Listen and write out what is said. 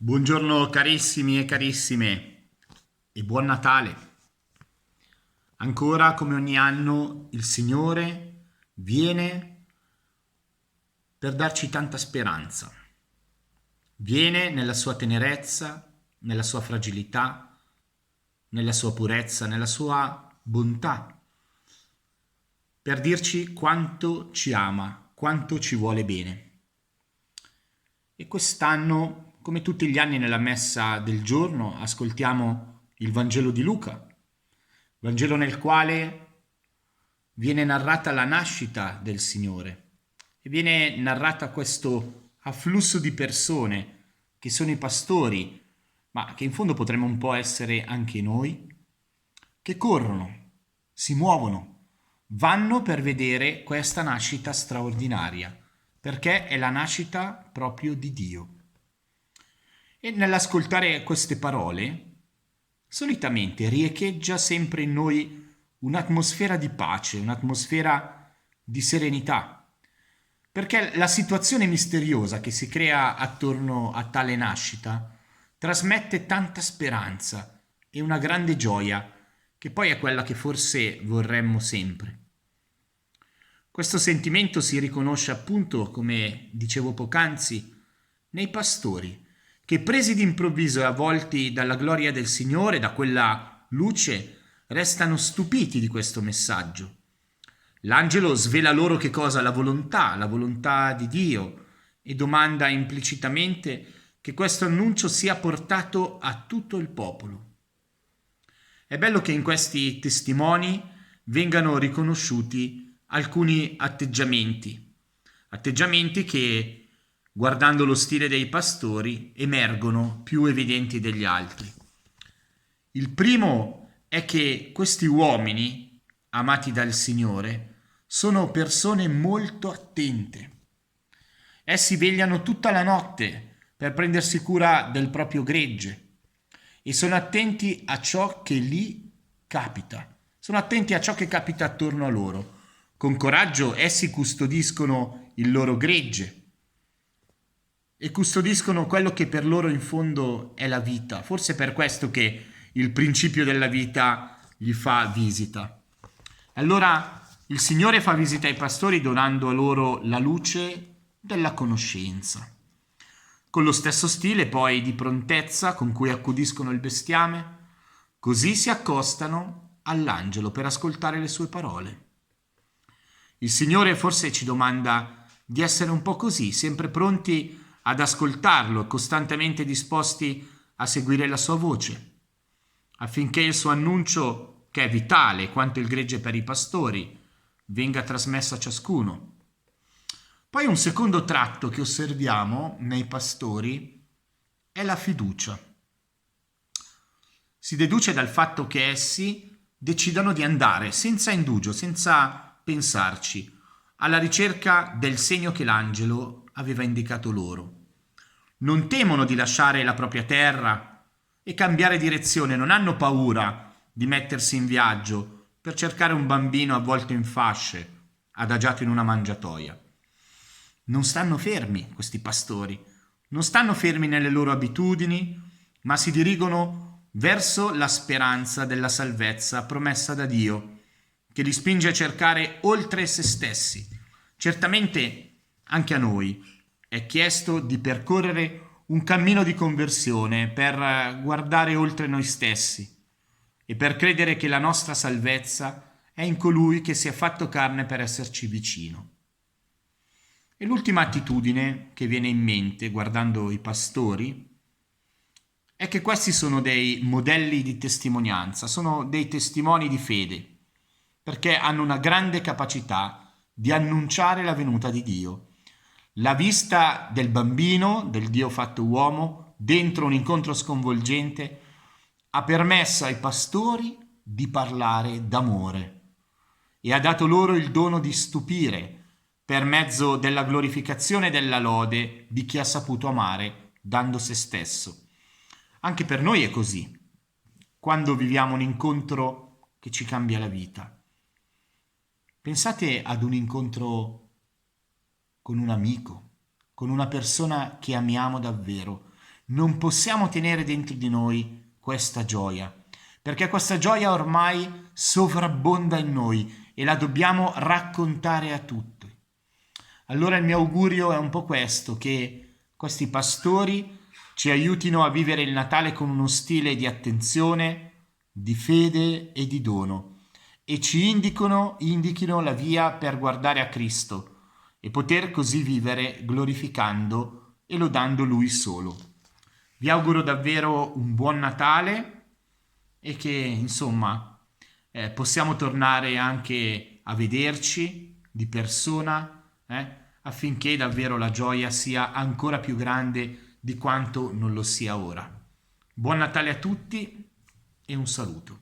Buongiorno carissimi e carissime e buon Natale. Ancora come ogni anno il Signore viene per darci tanta speranza. Viene nella sua tenerezza, nella sua fragilità, nella sua purezza, nella sua bontà, per dirci quanto ci ama, quanto ci vuole bene. E quest'anno, come tutti gli anni nella messa del giorno, ascoltiamo il Vangelo di Luca, Vangelo nel quale viene narrata la nascita del Signore e viene narrata questo afflusso di persone che sono i pastori, ma che in fondo potremmo un po' essere anche noi, che corrono, si muovono, vanno per vedere questa nascita straordinaria, perché è la nascita proprio di Dio. E nell'ascoltare queste parole, solitamente riecheggia sempre in noi un'atmosfera di pace, un'atmosfera di serenità, perché la situazione misteriosa che si crea attorno a tale nascita trasmette tanta speranza e una grande gioia, che poi è quella che forse vorremmo sempre. Questo sentimento si riconosce appunto, come dicevo poc'anzi, nei pastori, che presi d'improvviso e avvolti dalla gloria del Signore, da quella luce, restano stupiti di questo messaggio. L'angelo svela loro che cosa? La volontà di Dio, e domanda implicitamente che questo annuncio sia portato a tutto il popolo. È bello che in questi testimoni vengano riconosciuti alcuni atteggiamenti che, guardando lo stile dei pastori, emergono più evidenti degli altri. Il primo è che questi uomini, amati dal Signore, sono persone molto attente. Essi vegliano tutta la notte per prendersi cura del proprio gregge e sono attenti a ciò che lì capita. Sono attenti a ciò che capita attorno a loro. Con coraggio essi custodiscono il loro gregge e custodiscono quello che per loro in fondo è la vita. Forse è per questo che il principio della vita gli fa visita. Allora il Signore fa visita ai pastori donando a loro la luce della conoscenza. Con lo stesso stile poi di prontezza con cui accudiscono il bestiame, così si accostano all'angelo per ascoltare le sue parole. Il Signore forse ci domanda di essere un po' così, sempre pronti ad ascoltarlo, costantemente disposti a seguire la sua voce, affinché il suo annuncio, che è vitale quanto il gregge per i pastori, venga trasmesso a ciascuno. Poi un secondo tratto che osserviamo nei pastori è la fiducia. Si deduce dal fatto che essi decidano di andare senza indugio, senza pensarci, alla ricerca del segno che l'angelo aveva indicato loro. Non temono di lasciare la propria terra e cambiare direzione, non hanno paura di mettersi in viaggio per cercare un bambino avvolto in fasce, adagiato in una mangiatoia. Non stanno fermi questi pastori, non stanno fermi nelle loro abitudini, ma si dirigono verso la speranza della salvezza promessa da Dio, che li spinge a cercare oltre se stessi. Certamente anche a noi è chiesto di percorrere un cammino di conversione per guardare oltre noi stessi e per credere che la nostra salvezza è in colui che si è fatto carne per esserci vicino. E l'ultima attitudine che viene in mente guardando i pastori è che questi sono dei modelli di testimonianza, sono dei testimoni di fede, perché hanno una grande capacità di annunciare la venuta di Dio. La vista del bambino, del Dio fatto uomo, dentro un incontro sconvolgente, ha permesso ai pastori di parlare d'amore e ha dato loro il dono di stupire per mezzo della glorificazione e della lode di chi ha saputo amare dando se stesso. Anche per noi è così, quando viviamo un incontro che ci cambia la vita. Pensate ad un incontro con un amico, con una persona che amiamo davvero. non possiamo tenere dentro di noi questa gioia, perché questa gioia ormai sovrabbonda in noi e la dobbiamo raccontare a tutti. Allora il mio augurio è un po' questo, che questi pastori ci aiutino a vivere il Natale con uno stile di attenzione, di fede e di dono e ci indichino la via per guardare a Cristo e poter così vivere glorificando e lodando Lui solo. Vi auguro davvero un buon Natale e che insomma possiamo tornare anche a vederci di persona, affinché davvero la gioia sia ancora più grande di quanto non lo sia ora. Buon Natale a tutti e un saluto.